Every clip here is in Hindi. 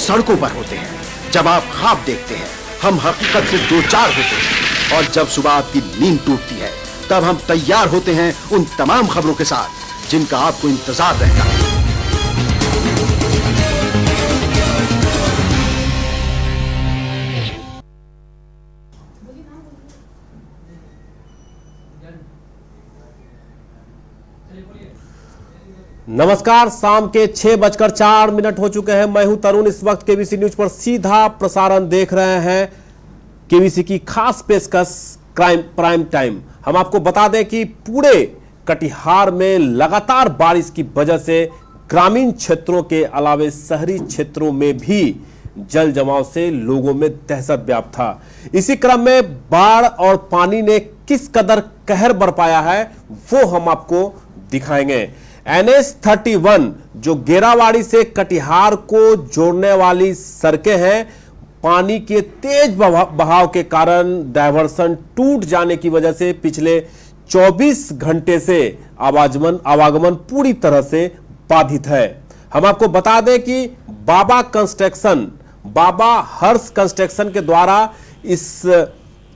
सड़कों पर होते हैं, जब आप ख्वाब देखते हैं हम हकीकत से दो चार होते हैं, और जब सुबह आपकी नींद टूटती है तब हम तैयार होते हैं उन तमाम खबरों के साथ जिनका आपको इंतजार रहता है। नमस्कार, शाम के 6:04 हो चुके हैं। मैं हूं तरुण। इस वक्त केबीसी न्यूज पर सीधा प्रसारण देख रहे हैं। केबीसी की खास पेशकश प्राइम टाइम। हम आपको बता दें कि पूरे कटिहार में लगातार बारिश की वजह से ग्रामीण क्षेत्रों के अलावे शहरी क्षेत्रों में भी जल जमाव से लोगों में दहशत व्याप्त था। इसी क्रम में बाढ़ और पानी ने किस कदर कहर बरपाया है वो हम आपको दिखाएंगे। NH-31 जो गेरावाड़ी से कटिहार को जोड़ने वाली सड़कें हैं, पानी के तेज बहाव के कारण डायवर्सन टूट जाने की वजह से पिछले 24 घंटे से आवागमन पूरी तरह से बाधित है। हम आपको बता दें कि बाबा हर्ष कंस्ट्रक्शन के द्वारा इस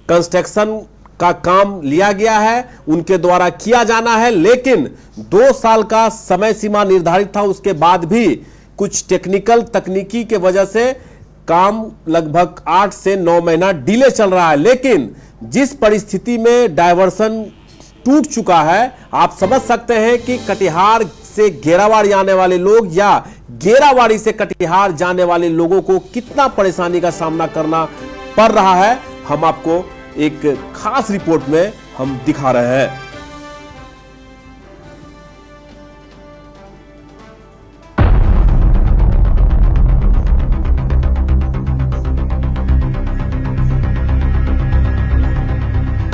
कंस्ट्रक्शन का काम लिया गया है, उनके द्वारा किया जाना है, लेकिन 2 साल का समय सीमा निर्धारित था। उसके बाद भी कुछ तकनीकी के वजह से काम लगभग 8 से 9 महीना डिले चल रहा है। लेकिन जिस परिस्थिति में डायवर्सन टूट चुका है, आप समझ सकते हैं कि कटिहार से गेरावाड़ी आने वाले लोग या गेरावाड़ी से कटिहार जाने वाले लोगों को कितना परेशानी का सामना करना पड़ रहा है। हम आपको एक खास रिपोर्ट में हम दिखा रहे हैं।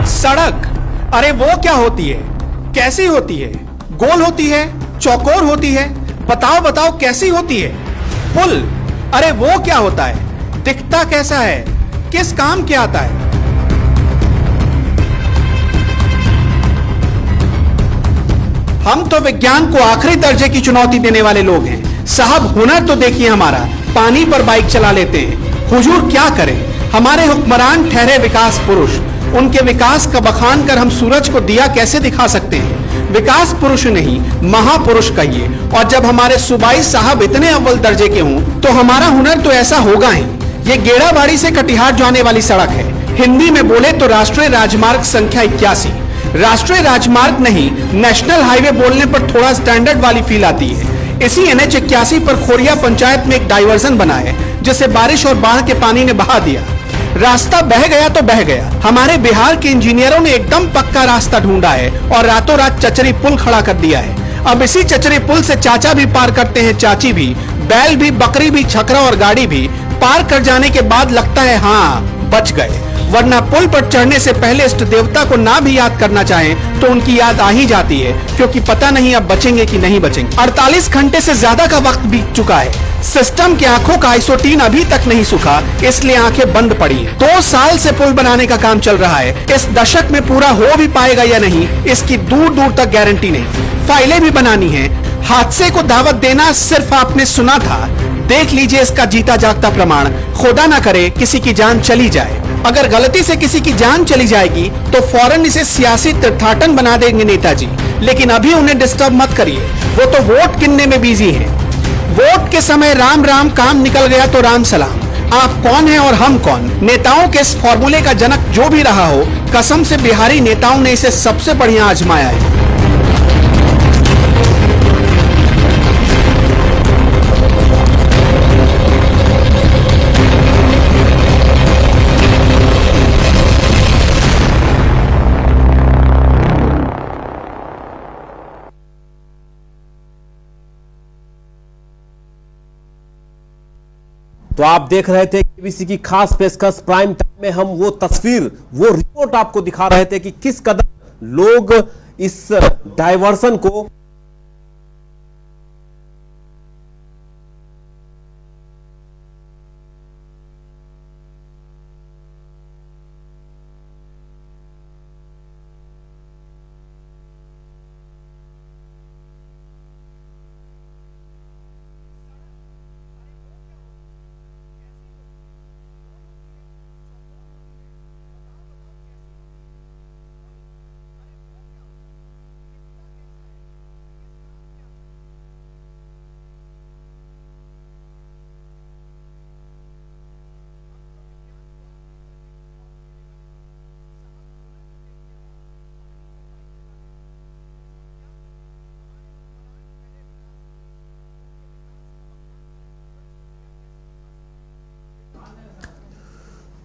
सड़क, अरे वो क्या होती है, कैसी होती है? गोल होती है, चौकोर होती है? बताओ कैसी होती है? पुल, अरे वो क्या होता है, दिखता कैसा है, किस काम के आता है? हम तो विज्ञान को आखिरी दर्जे की चुनौती देने वाले लोग हैं। साहब, हुनर तो देखिए हमारा, पानी पर बाइक चला लेते हैं। हुजूर क्या करें, हमारे हुक्मरान ठहरे विकास पुरुष। उनके विकास का बखान कर हम सूरज को दिया कैसे दिखा सकते हैं? विकास पुरुष नहीं, महापुरुष कहिए। और जब हमारे सूबाई साहब इतने अव्वल दर्जे के हों तो हमारा हुनर तो ऐसा होगा ही। ये गेड़ाबाड़ी से कटिहार जाने वाली सड़क है। हिंदी में बोले तो राष्ट्रीय राजमार्ग संख्या 81। राष्ट्रीय राजमार्ग नहीं, नेशनल हाईवे बोलने पर थोड़ा स्टैंडर्ड वाली फील आती है। इसी NH-81 पर खोरिया पंचायत में एक डाइवर्जन बना है, जिसे बारिश और बाढ़ के पानी ने बहा दिया। रास्ता बह गया तो बह गया। हमारे बिहार के इंजीनियरों ने एकदम पक्का रास्ता ढूंढा है और रातों रात चचरी पुल खड़ा कर दिया है। अब इसी चचरी पुल से चाचा भी पार करते हैं, चाची भी, बैल भी, बकरी भी, छकरा और गाड़ी भी। पार कर जाने के बाद लगता है हाँ बच गए, वरना पुल पर चढ़ने से पहले इष्ट देवता को ना भी याद करना चाहें तो उनकी याद आ ही जाती है, क्योंकि पता नहीं अब बचेंगे कि नहीं बचेंगे। 48 घंटे से ज्यादा का वक्त बीत चुका है। सिस्टम की आंखों का आइसोटीन अभी तक नहीं सूखा, इसलिए आंखें बंद पड़ी हैं। 2 साल से पुल बनाने का काम चल रहा है। इस दशक में पूरा हो भी पाएगा या नहीं, इसकी दूर दूर तक गारंटी नहीं। फाइलें भी बनानी है। हादसे को दावत देना सिर्फ आपने सुना था, देख लीजिए इसका जीता जागता प्रमाण। खुदा ना करे किसी की जान चली जाए। अगर गलती से किसी की जान चली जाएगी तो फौरन इसे सियासी तीर्थाटन बना देंगे नेताजी। लेकिन अभी उन्हें डिस्टर्ब मत करिए, वो तो वोट गिनने में बिजी हैं। वोट के समय राम राम काम निकल गया तो राम सलाम। आप कौन हैं और हम कौन? नेताओं के इस फॉर्मूले का जनक जो भी रहा हो, कसम से बिहारी नेताओं ने इसे सबसे बढ़िया आजमाया है। तो आप देख रहे थे केबीसी की खास पेशकश प्राइम टाइम में। हम वो तस्वीर, वो रिपोर्ट आपको दिखा रहे थे कि किस कदर लोग इस डायवर्सन को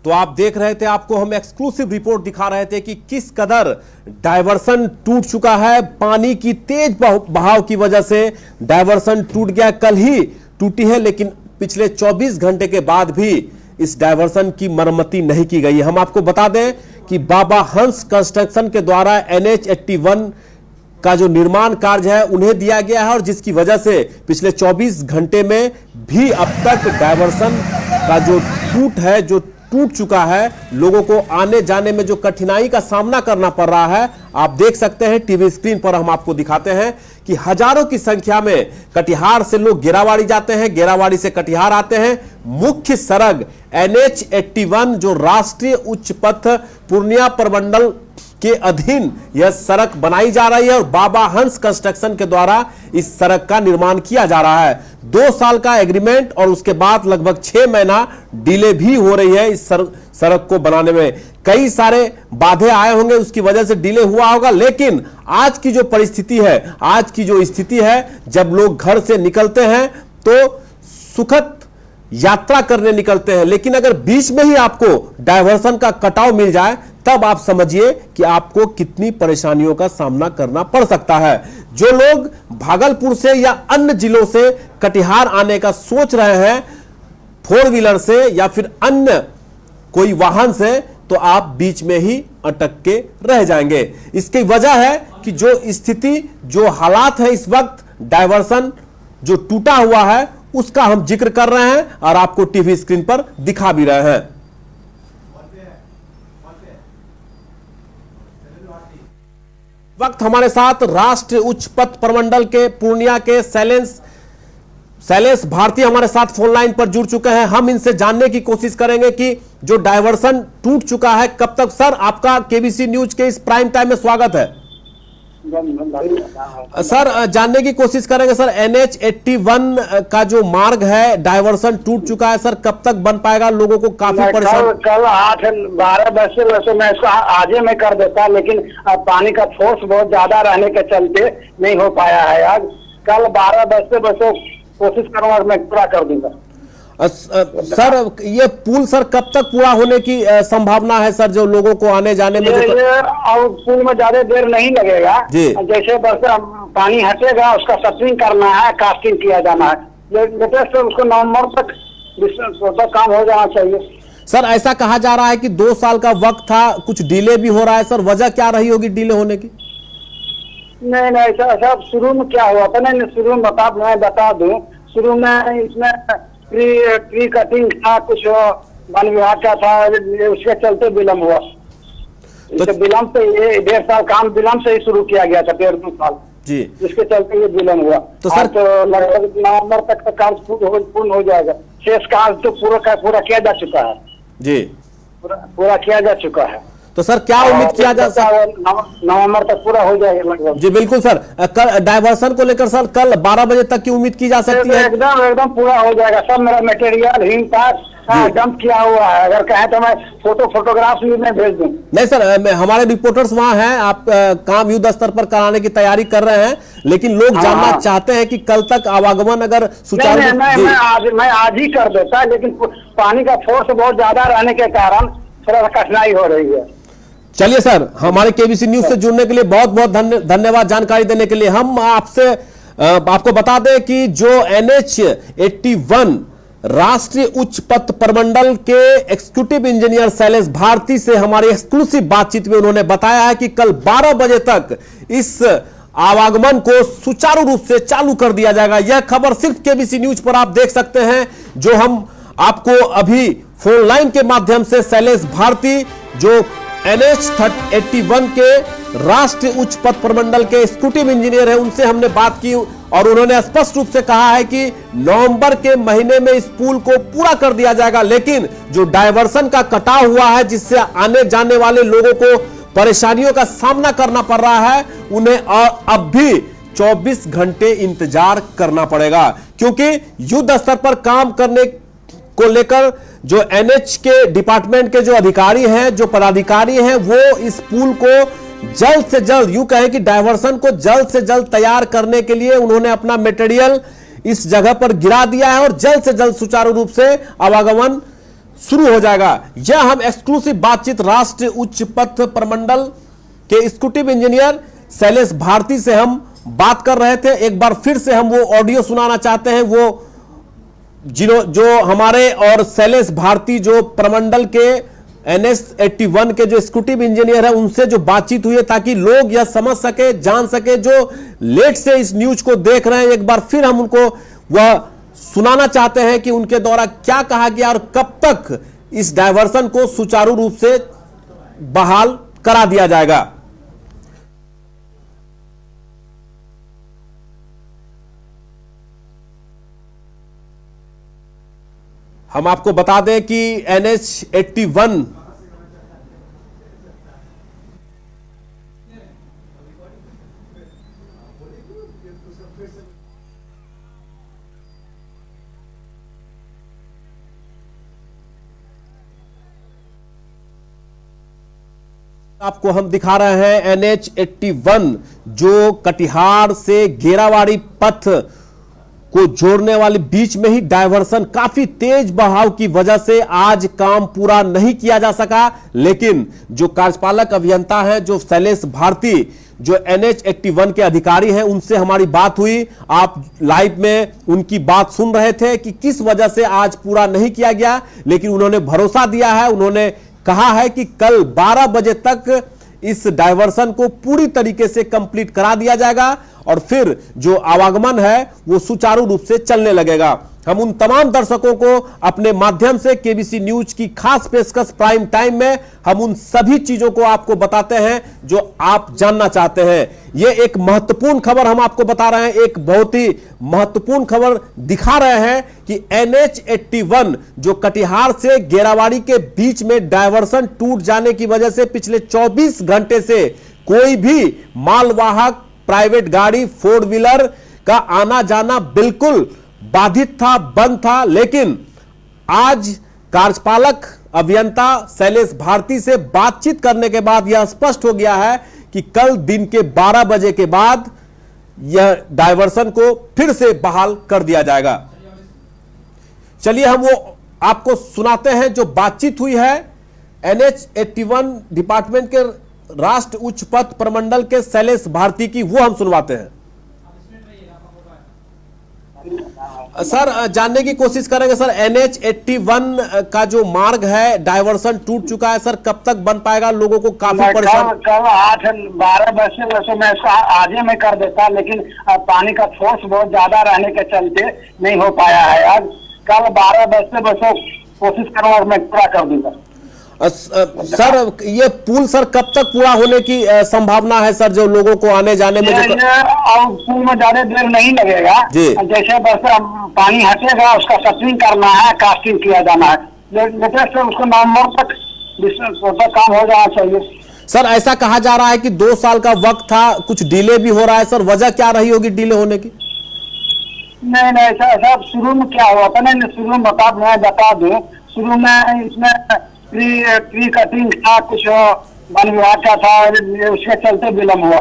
तो आप देख रहे थे, आपको हम एक्सक्लूसिव रिपोर्ट दिखा रहे थे कि किस कदर डायवर्सन टूट चुका है। पानी की तेज बहाव की वजह से डायवर्सन टूट गया, कल ही टूटी है, लेकिन पिछले 24 घंटे के बाद भी इस डायवर्सन की मरम्मती नहीं की गई। हम आपको बता दें कि बाबा हंस कंस्ट्रक्शन के द्वारा NH81 का जो निर्माण कार्य है उन्हें दिया गया है, और जिसकी वजह से पिछले 24 घंटे में भी अब तक डायवर्सन का जो टूट चुका है, लोगों को आने जाने में जो कठिनाई का सामना करना पड़ रहा है, आप देख सकते हैं टीवी स्क्रीन पर। हम आपको दिखाते हैं कि हजारों की संख्या में कटिहार से लोग गेरावाड़ी जाते हैं, गेरावाड़ी से कटिहार आते हैं। मुख्य सड़क NH81 जो राष्ट्रीय उच्च पथ पूर्णिया प्रमंडल के अधीन यह सड़क बनाई जा रही है, और बाबा हंस कंस्ट्रक्शन के द्वारा इस सड़क का निर्माण किया जा रहा है। 2 साल का एग्रीमेंट और उसके बाद लगभग 6 महीना डिले भी हो रही है इस सड़क को बनाने में। कई सारे बाधे आए होंगे, उसकी वजह से डिले हुआ होगा, लेकिन आज की जो परिस्थिति है, आज की जो स्थिति है, जब लोग घर से निकलते हैं तो सुखद यात्रा करने निकलते हैं, लेकिन अगर बीच में ही आपको डायवर्सन का कटाव मिल जाए तब आप समझिए कि आपको कितनी परेशानियों का सामना करना पड़ सकता है। जो लोग भागलपुर से या अन्य जिलों से कटिहार आने का सोच रहे हैं 4 व्हीलर से या फिर अन्य कोई वाहन से, तो आप बीच में ही अटक के रह जाएंगे। इसकी वजह है कि जो स्थिति, जो हालात है इस वक्त, डायवर्सन जो टूटा हुआ है उसका हम जिक्र कर रहे हैं और आपको टीवी स्क्रीन पर दिखा भी रहे हैं। वक्त हमारे साथ राष्ट्रीय उच्च पथ प्रमंडल के पूर्णिया के शैलेश भारती हमारे साथ फोन लाइन पर जुड़ चुके हैं। हम इनसे जानने की कोशिश करेंगे कि जो डायवर्सन टूट चुका है कब तक। सर, आपका केबीसी न्यूज के इस प्राइम टाइम में स्वागत है। सर, जानने की कोशिश करेंगे सर, NH81 का जो मार्ग है डायवर्सन टूट चुका है, सर कब तक बन पाएगा? लोगों को काफी परेशान। कल 8-12 बजे से वैसे मैं इसको आज ही में कर देता, लेकिन पानी का फोर्स बहुत ज्यादा रहने के चलते नहीं हो पाया है। आज कल 12 बजे से वैसे कोशिश करूंगा, मैं पूरा कर दूंगा। सर, ये पुल सर कब तक पूरा होने की संभावना है सर, जो लोगों को आने जाने में? और पुल में ज्यादा देर नहीं लगेगा जी। जैसे बस पानी हटेगा उसका शटरिंग करना है, कास्टिंग किया जाना है। लेटेस्ट उसको नवंबर तक काम हो जाना चाहिए। सर, ऐसा कहा जा रहा है कि 2 साल का वक्त था, कुछ डिले भी हो रहा है। सर, वजह क्या रही होगी डिले होने की? नहीं ऐसा शुरू में क्या हुआ था, नहीं शुरू में मैं बता दूं। शुरू में इसमें ट्री कटिंग था, कुछ वन विभाग का था, उसके चलते विलम्ब हुआ। तो विलम्ब से ये 1.5 साल काम विलम्ब से ही शुरू किया गया था, 1.5-2 साल जी, जिसके चलते ये विलम्ब हुआ। तो सर, तो लगभग नवंबर तक का कार्य पूर्ण हो जाएगा। शेष कार्य तो पूरा किया जा चुका है जी, पूरा किया जा चुका है। तो सर, क्या उम्मीद किया जा सकता है? नवंबर तक पूरा हो जाएगा लगभग जी। बिल्कुल सर, कल डायवर्सन को लेकर सर कल 12 बजे तक की उम्मीद की जा सकती है? एकदम पूरा हो जाएगा। सब मेरा मटेरियल डंप किया हुआ है, अगर कहें तो मैं फोटोग्राफ भी मैं भेज दूं। नहीं सर, हमारे रिपोर्टर्स वहां हैं, आप काम युद्ध स्तर पर कराने की तैयारी कर रहे हैं, लेकिन लोग जानना चाहते हैं कि कल तक आवागमन अगर सुचारू। मैं आज ही कर देता, लेकिन पानी का फोर्स बहुत ज्यादा रहने के कारण थोड़ा कठिनाई हो रही है। चलिए सर, हमारे केबीसी न्यूज से जुड़ने के लिए बहुत बहुत धन्यवाद, जानकारी देने के लिए। हम आपको बता दें कि जो NH81 राष्ट्रीय उच्च पथ प्रमंडल के एग्जीक्यूटिव इंजीनियर शैलेश भारती से हमारी एक्सक्लूसिव बातचीत में उन्होंने बताया है कि कल 12 बजे तक इस आवागमन को सुचारू रूप से चालू कर दिया जाएगा। यह खबर सिर्फ केबीसी न्यूज पर आप देख सकते हैं, जो हम आपको अभी फोन लाइन के माध्यम से शैलेश भारती जो NH81 के राष्ट्रीय उच्च पथ प्रमंडल के एग्जीक्यूटिव इंजीनियर है, उनसे हमने बात की और उन्होंने स्पष्ट रूप से कहा है कि नवंबर के महीने में इस पुल को पूरा कर दिया जाएगा, लेकिन जो डायवर्सन का कटाव हुआ है जिससे आने जाने वाले लोगों को परेशानियों का सामना करना पड़ रहा है, उन्हें अब भी 24 घंटे इंतजार करना पड़ेगा, क्योंकि युद्ध स्तर पर काम करने को लेकर जो NH के डिपार्टमेंट के जो अधिकारी हैं, जो पदाधिकारी हैं, वो इस पुल को जल्द से जल्द, यूं कहें कि डायवर्सन को जल्द से जल्द तैयार करने के लिए उन्होंने अपना मटेरियल इस जगह पर गिरा दिया है और जल्द से जल्द सुचारू रूप से आवागमन शुरू हो जाएगा। यह हम एक्सक्लूसिव बातचीत राष्ट्रीय उच्च पथ प्रमंडल के एग्जीक्यूटिव इंजीनियर शैलेश भारती से हम बात कर रहे थे। एक बार फिर से हम वो ऑडियो सुनाना चाहते हैं, वो जो हमारे और शैलेश भारती जो प्रमंडल के NH81 के जो एग्जीक्यूटिव इंजीनियर है उनसे जो बातचीत हुई है, ताकि लोग यह समझ सके, जान सके, जो लेट से इस न्यूज को देख रहे हैं। एक बार फिर हम उनको वह सुनाना चाहते हैं कि उनके द्वारा क्या कहा गया और कब तक इस डायवर्सन को सुचारू रूप से बहाल करा दिया जाएगा। हम आपको बता दें कि NH81 आपको हम दिखा रहे हैं NH81 जो कटिहार से गेरावाड़ी पथ को जोड़ने वाले बीच में ही डायवर्सन काफी तेज बहाव की वजह से आज काम पूरा नहीं किया जा सका। लेकिन जो कार्यपालक अभियंता है, जो शैलेश भारती, जो NH81 के अधिकारी हैं, उनसे हमारी बात हुई। आप लाइव में उनकी बात सुन रहे थे कि किस वजह से आज पूरा नहीं किया गया, लेकिन उन्होंने भरोसा दिया है। उन्होंने कहा है कि कल 12 बजे तक इस डायवर्सन को पूरी तरीके से कंप्लीट करा दिया जाएगा और फिर जो आवागमन है वो सुचारू रूप से चलने लगेगा। हम उन तमाम दर्शकों को अपने माध्यम से केबीसी न्यूज की खास पेशकश प्राइम टाइम में हम उन सभी चीजों को आपको बताते हैं जो आप जानना चाहते हैं। यह एक महत्वपूर्ण खबर हम आपको बता रहे हैं, एक बहुत ही महत्वपूर्ण खबर दिखा रहे हैं कि NH81 जो कटिहार से गेरावाड़ी के बीच में डायवर्सन टूट जाने की वजह से पिछले 24 घंटे से कोई भी मालवाहक प्राइवेट गाड़ी, फोर व्हीलर का आना जाना बिल्कुल बाधित था, बंद था। लेकिन आज कार्यपालक अभियंता शैलेश भारती से बातचीत करने के बाद यह स्पष्ट हो गया है कि कल दिन के 12 बजे के बाद यह डायवर्सन को फिर से बहाल कर दिया जाएगा। चलिए हम वो आपको सुनाते हैं जो बातचीत हुई है NH81 डिपार्टमेंट के राष्ट्र उच्च पथ प्रमंडल के शैलेश भारती की, वो हम सुनवाते हैं। सर जानने की कोशिश करेंगे सर, NH81 का जो मार्ग है डायवर्सन टूट चुका है सर, कब तक बन पाएगा? लोगों को काफी परेशान। कल 8-12 बजे वैसे मैं आज ही में कर देता, लेकिन पानी का फोर्स बहुत ज्यादा रहने के चलते नहीं हो पाया है। आज कल 12 बजे वैसे कोशिश करूंगा मैं पूरा कर दूंगा। सर ये पुल सर कब तक पूरा होने की संभावना है सर, जो लोगों को आने जाने में? पुल में ज्यादा देर नहीं लगेगा, जैसे बस पानी हटेगा उसका सटरिंग करना है, कास्टिंग किया जाना है, लेकिन उसको नवंबर तक काम हो जाना चाहिए। सर ऐसा कहा जा रहा है कि 2 साल का वक्त था, कुछ डिले भी हो रहा है सर, वजह क्या रही होगी डिले होने की? नहीं ऐसा शुरू में क्या हुआ था, नहीं शुरू में बता दूं, शुरू में इसमें प्री कटिंग था, कुछ वन विभाग का था, उसके चलते विलम्ब हुआ।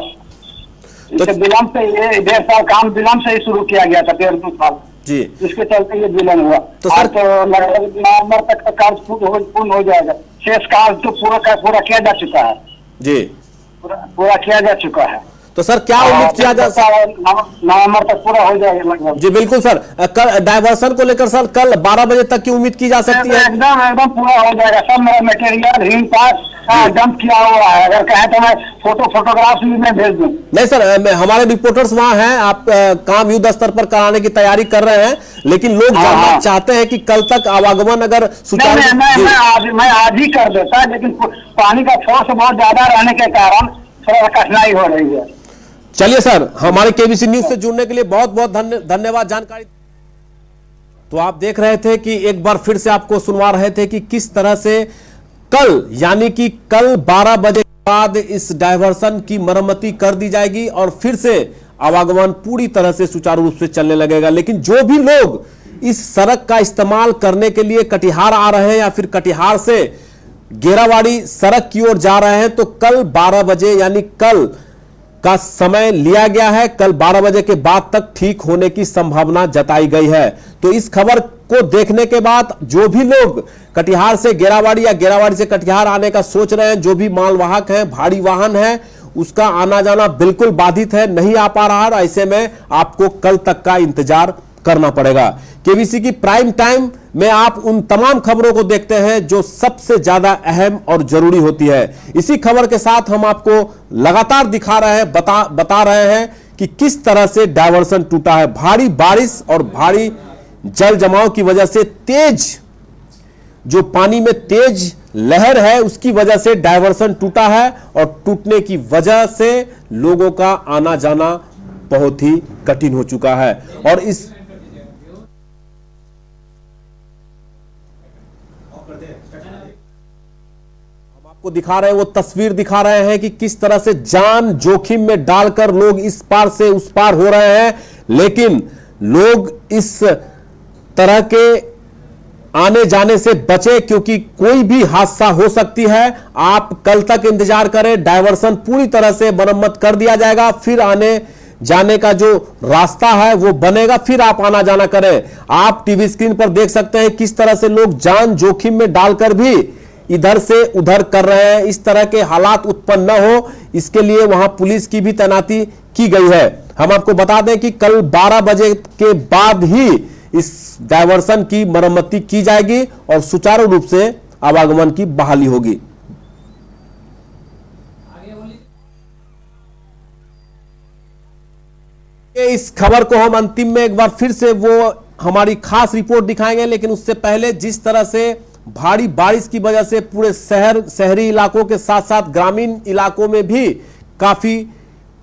तो विलम्ब से ये 1.5 साल काम विलम्ब से ही शुरू किया गया था, 1.5-2 साल जी, इसके चलते ये विलम्ब हुआ। तो सर तो लगभग नवंबर तक का कार्य पूर्ण हो जाएगा। शेष कार्य तो पूरा किया जा चुका है जी, पूरा किया जा चुका है। तो सर क्या उम्मीद किया जा सकता है? नवंबर तक पूरा हो जाएगा लगभग। जी बिल्कुल सर, कल डायवर्सन को लेकर सर कल 12 बजे तक की उम्मीद की जा सकती है? एकदम पूरा हो जाएगा। सब मेरा मटेरियल हिम पास डंप किया हुआ है, अगर कहे तो मैं फोटोग्राफ भी मैं भेज दूं। नहीं सर, हमारे रिपोर्टर्स वहां हैं, आप काम युद्ध स्तर पर कराने की तैयारी कर रहे हैं, लेकिन लोग जानना चाहते हैं कि कल तक आवागमन अगर सुचारू। मैं आज ही कर देता, लेकिन पानी का फोर्स बहुत ज्यादा रहने के कारण थोड़ा कठिनाई हो रही है। चलिए सर, हमारे केबीसी न्यूज से जुड़ने के लिए बहुत बहुत धन्यवाद जानकारी। तो आप देख रहे थे कि एक बार फिर से आपको सुनवा रहे थे कि किस तरह से कल यानी कि कल 12 बजे के बाद इस डायवर्सन की मरम्मती कर दी जाएगी और फिर से आवागमन पूरी तरह से सुचारू रूप से चलने लगेगा। लेकिन जो भी लोग इस सड़क का इस्तेमाल करने के लिए कटिहार आ रहे हैं या फिर कटिहार से गेरावाड़ी सड़क की ओर जा रहे हैं, तो कल 12 बजे यानी कल का समय लिया गया है। कल 12 बजे के बाद तक ठीक होने की संभावना जताई गई है। तो इस खबर को देखने के बाद जो भी लोग कटिहार से गेरावाड़ी या गेरावाड़ी से कटिहार आने का सोच रहे हैं, जो भी मालवाहक हैं, भारी वाहन है, उसका आना जाना बिल्कुल बाधित है, नहीं आ पा रहा है। ऐसे में आपको कल तक का इंतजार करना पड़ेगा। केबीसी की प्राइम टाइम में आप उन तमाम खबरों को देखते हैं जो सबसे ज्यादा अहम और जरूरी होती है। इसी खबर के साथ हम आपको लगातार दिखा रहे हैं, बता रहे हैं कि किस तरह से डायवर्सन टूटा है। भारी बारिश और भारी जल जमाव की वजह से तेज जो पानी में तेज लहर है उसकी वजह से डायवर्सन टूटा है और टूटने की वजह से लोगों का आना जाना बहुत ही कठिन हो चुका है। और इस हम आपको दिखा रहे हैं, वो तस्वीर दिखा रहे हैं कि किस तरह से जान जोखिम में डालकर लोग इस पार से उस पार हो रहे हैं, लेकिन लोग इस तरह के आने जाने से बचे क्योंकि कोई भी हादसा हो सकती है। आप कल तक इंतजार करें, डायवर्सन पूरी तरह से मरम्मत कर दिया जाएगा, फिर आने जाने का जो रास्ता है वो बनेगा, फिर आप आना जाना करें। आप टीवी स्क्रीन पर देख सकते हैं किस तरह से लोग जान जोखिम में डालकर भी इधर से उधर कर रहे हैं। इस तरह के हालात उत्पन्न न हो, इसके लिए वहां पुलिस की भी तैनाती की गई है। हम आपको बता दें कि कल 12 बजे के बाद ही इस डायवर्सन की मरम्मती की जाएगी और सुचारू रूप से आवागमन की बहाली होगी। इस खबर को हम अंतिम में एक बार फिर से वो हमारी खास रिपोर्ट दिखाएंगे, लेकिन उससे पहले जिस तरह से भारी बारिश की वजह से पूरे शहरी इलाकों के साथ साथ ग्रामीण इलाकों में भी काफी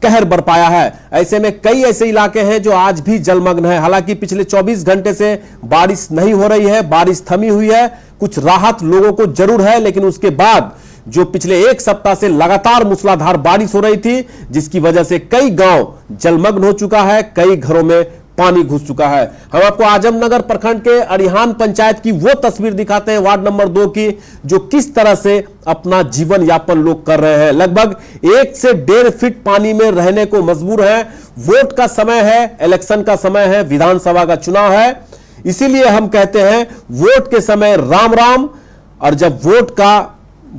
कहर बरपाया है। ऐसे में कई ऐसे इलाके हैं जो आज भी जलमग्न है। हालांकि पिछले 24 घंटे से बारिश नहीं हो रही है, बारिश थमी हुई है, कुछ राहत लोगों को जरूर है, लेकिन उसके बाद जो पिछले एक सप्ताह से लगातार मूसलाधार बारिश हो रही थी, जिसकी वजह से कई गांव जलमग्न हो चुका है, कई घरों में पानी घुस चुका है। हम आपको आजमनगर प्रखंड के अरिहान पंचायत की वो तस्वीर दिखाते हैं, वार्ड नंबर 2 की, जो किस तरह से अपना जीवन यापन लोग कर रहे हैं। लगभग 1 से 1.5 फीट पानी में रहने को मजबूर हैं। वोट का समय है, इलेक्शन का समय है, विधानसभा का चुनाव है, इसीलिए हम कहते हैं वोट के समय राम राम, और जब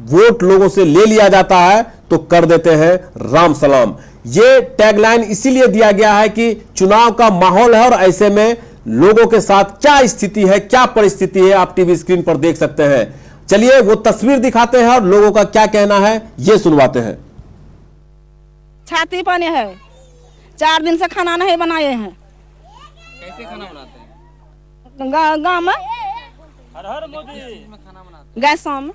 वोट लोगों से ले लिया जाता है तो कर देते हैं राम सलाम। ये टैगलाइन इसीलिए दिया गया है कि चुनाव का माहौल है और ऐसे में लोगों के साथ क्या स्थिति है, क्या परिस्थिति है, आप टीवी स्क्रीन पर देख सकते हैं। चलिए वो तस्वीर दिखाते हैं और लोगों का क्या कहना है ये सुनवाते हैं। छाती पानी है, 4 दिन से खाना नहीं बनाए हैं। कैसे खाना बनाते हैं? गाँव में हर हर मोदी में खाना बनाते गैस में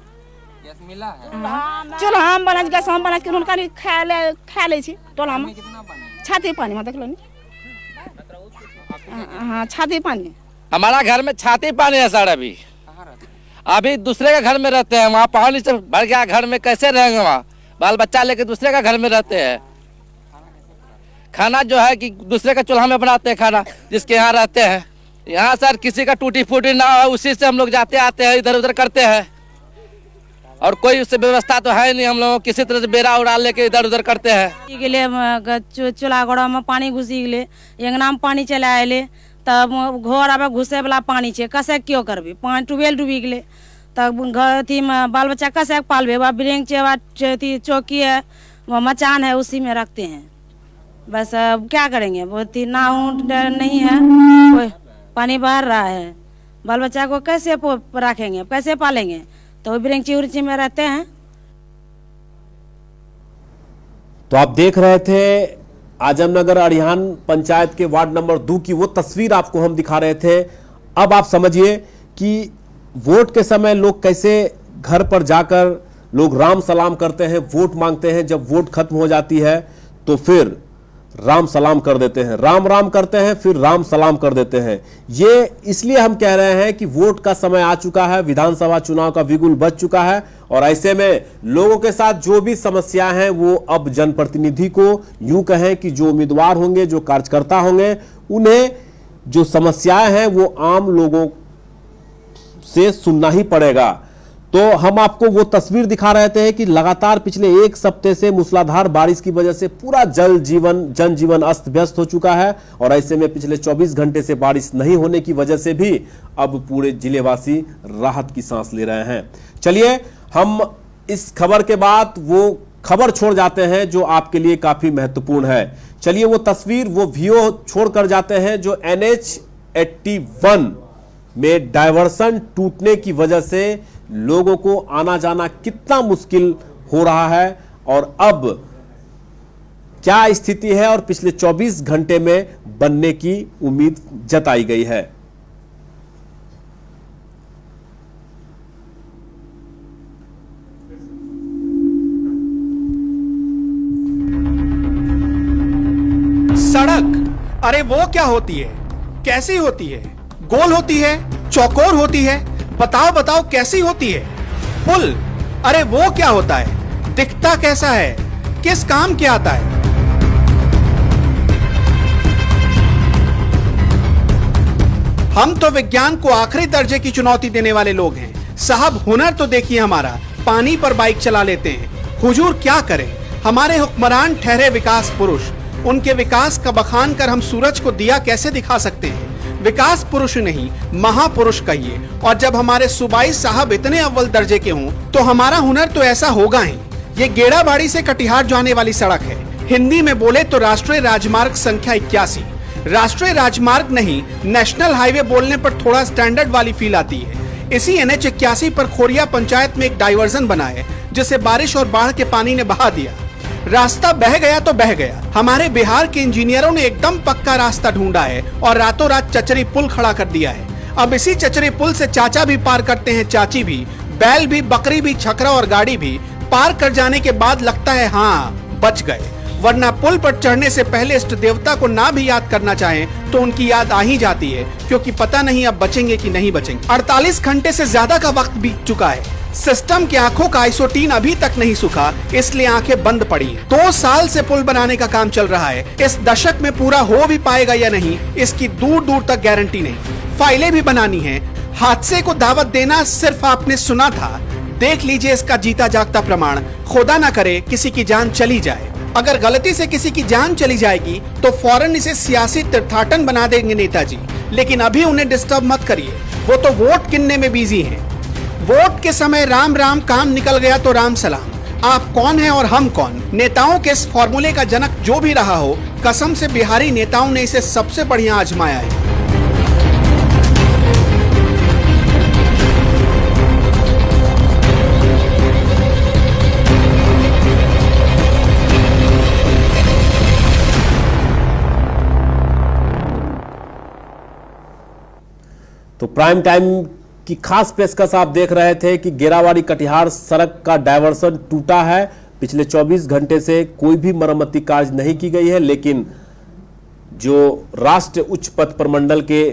गैस मिला है? चूल्हा में बना गैस में बना के हुनका खा ले छी टोला में। कितना पानी? छाती पानी में देख लो नी। हाँ छाती पानी। हमारा घर में छाती पानी है सर। अभी दूसरे के घर में रहते हैं, वहाँ पानी से भर गया घर में, कैसे रहेंगे वहाँ? बाल बच्चा लेके दूसरे का घर में रहते हैं। खाना जो है कि दूसरे का चूल्हा में बनाते हैं खाना, जिसके यहाँ रहते हैं। यहाँ सर किसी का टूटी फूटी ना हो, उसी से हम लोग जाते आते हैं, इधर उधर करते हैं, और कोई उससे व्यवस्था तो है नहीं। हम लोग किसी तरह से बेरा उड़ा लेके इधर उधर करते हैं। चूल्हा घोड़ा में पानी घुसी गए, अंगना में पानी चला अले, तब घर आबे घुसे वाला पानी छे, कैसे क्यों करबे? पानी ट्यूबवेल डूबी गए, तब घर अथी में बाल बच्चा कैसे पालबे? वह ब्रेंच है, चौकी है, वह मचान है, उसी में रखते हैं। बस अब क्या करेंगे? बहुत ही नाव नहीं है, कोई पानी बह रहा है, बाल बच्चा को कैसे रखेंगे, कैसे पालेंगे? तो ब्रेंची उर्ची में रहते हैं। तो आप देख रहे थे आजमनगर अरिहान पंचायत के वार्ड नंबर 2 की वो तस्वीर आपको हम दिखा रहे थे। अब आप समझिए कि वोट के समय लोग कैसे घर पर जाकर लोग राम सलाम करते हैं, वोट मांगते हैं। जब वोट खत्म हो जाती है तो फिर राम सलाम कर देते हैं, राम राम करते हैं, फिर राम सलाम कर देते हैं। ये इसलिए हम कह रहे हैं कि वोट का समय आ चुका है, विधानसभा चुनाव का बिगुल बज चुका है, और ऐसे में लोगों के साथ जो भी समस्याएं हैं वो अब जनप्रतिनिधि को, यूं कहें कि जो उम्मीदवार होंगे, जो कार्यकर्ता होंगे, उन्हें जो समस्याएं हैं वो आम लोगों से सुनना ही पड़ेगा। तो हम आपको वो तस्वीर दिखा रहे थे कि लगातार पिछले एक सप्ताह से मूसलाधार बारिश की वजह से पूरा जनजीवन अस्त व्यस्त हो चुका है और ऐसे में पिछले 24 घंटे से बारिश नहीं होने की वजह से भी अब पूरे जिलेवासी राहत की सांस ले रहे हैं। चलिए हम इस खबर के बाद वो खबर छोड़ जाते हैं जो आपके लिए काफी महत्वपूर्ण है। चलिए वो तस्वीर, वो वीडियो छोड़कर जाते हैं जो NH81 में डायवर्सन टूटने की वजह से लोगों को आना जाना कितना मुश्किल हो रहा है और अब क्या स्थिति है और पिछले 24 घंटे में बनने की उम्मीद जताई गई है। सड़क, अरे वो क्या होती है, कैसी होती है? गोल होती है, चौकोर होती है? बताओ बताओ कैसी होती है? पुल, अरे वो क्या होता है, दिखता कैसा है, किस काम के आता है? हम तो विज्ञान को आखिरी दर्जे की चुनौती देने वाले लोग हैं। साहब हुनर तो देखिए हमारा, पानी पर बाइक चला लेते हैं। हुजूर क्या करें, हमारे हुक्मरान ठहरे विकास पुरुष, उनके विकास का बखान कर हम सूरज को दिया कैसे दिखा सकते हैं? विकास पुरुष नहीं, महापुरुष कहिए। और जब हमारे सूबाई साहब इतने अव्वल दर्जे के हों तो हमारा हुनर तो ऐसा होगा ही। ये गेड़ाबाड़ी से कटिहार जाने वाली सड़क है। हिंदी में बोले तो राष्ट्रीय राजमार्ग संख्या 81। राष्ट्रीय राजमार्ग नहीं, नेशनल हाईवे बोलने पर थोड़ा स्टैंडर्ड वाली फील आती है। इसी NH81 पर खोरिया पंचायत में एक डाइवर्जन बना है जिसे बारिश और बाढ़ के पानी ने बहा दिया। रास्ता बह गया तो बह गया। हमारे बिहार के इंजीनियरों ने एकदम पक्का रास्ता ढूंढा है और रातों रात चचरी पुल खड़ा कर दिया है। अब इसी चचरी पुल से चाचा भी पार करते हैं, चाची भी, बैल भी, बकरी भी, छकरा और गाड़ी भी। पार कर जाने के बाद लगता है हाँ बच गए, वरना पुल पर चढ़ने से पहले इष्ट देवता को ना भी याद करना चाहें तो उनकी याद आ ही जाती है, क्योंकि पता नहीं अब बचेंगे कि नहीं बचेंगे। 48 घंटे से ज्यादा का वक्त बीत चुका है। सिस्टम की आंखों का आइसोटीन अभी तक नहीं सूखा, इसलिए आंखें बंद पड़ी हैं। 2 साल से पुल बनाने का काम चल रहा है। इस दशक में पूरा हो भी पाएगा या नहीं, इसकी दूर दूर तक गारंटी नहीं। फाइलें भी बनानी है। हादसे को दावत देना सिर्फ आपने सुना था, देख लीजिए इसका जीता जागता प्रमाण। खुदा ना करे किसी की जान चली जाए। अगर गलती से किसी की जान चली जाएगी तो फौरन इसे सियासी तीर्थाटन बना देंगे नेताजी, लेकिन अभी उन्हें डिस्टर्ब मत करिए, वो तो वोट गिनने में बिजी हैं। वोट के समय राम राम काम निकल गया तो राम सलाम। आप कौन हैं और हम कौन? नेताओं के इस फॉर्मूले का जनक जो भी रहा हो, कसम से बिहारी नेताओं ने इसे सबसे बढ़िया आजमाया है। तो प्राइम टाइम की खास पेशकश आप देख रहे थे कि गेरावाड़ी कटिहार सड़क का डायवर्सन टूटा है। पिछले 24 घंटे से कोई भी मरम्मती कार्य नहीं की गई है, लेकिन जो राष्ट्रीय उच्च पथ प्रमंडल के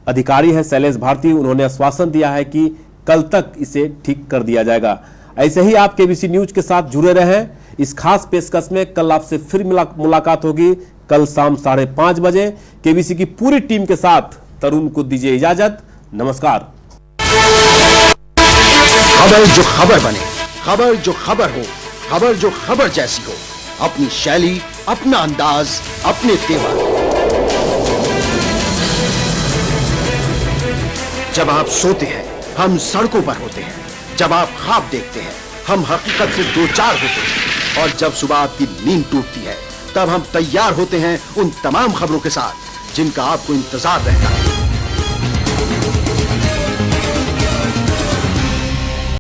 अधिकारी हैं शैलेश भारती, उन्होंने आश्वासन दिया है कि कल तक इसे ठीक कर दिया जाएगा। ऐसे ही आप केबीसी न्यूज के साथ जुड़े रहें। इस खास पेशकश में कल आपसे फिर मुलाकात होगी, कल शाम 5:30 बजे। केबीसी की पूरी टीम के साथ तरुण को दीजिए इजाजत। नमस्कार। खबर जो खबर बने, खबर जो खबर हो, खबर जो खबर जैसी हो, अपनी शैली, अपना अंदाज, अपने तेवर। जब आप सोते हैं हम सड़कों पर होते हैं, जब आप ख्वाब देखते हैं हम हकीकत से दो चार होते हैं, और जब सुबह आपकी नींद टूटती है तब हम तैयार होते हैं उन तमाम खबरों के साथ जिनका आपको इंतजार रहता है।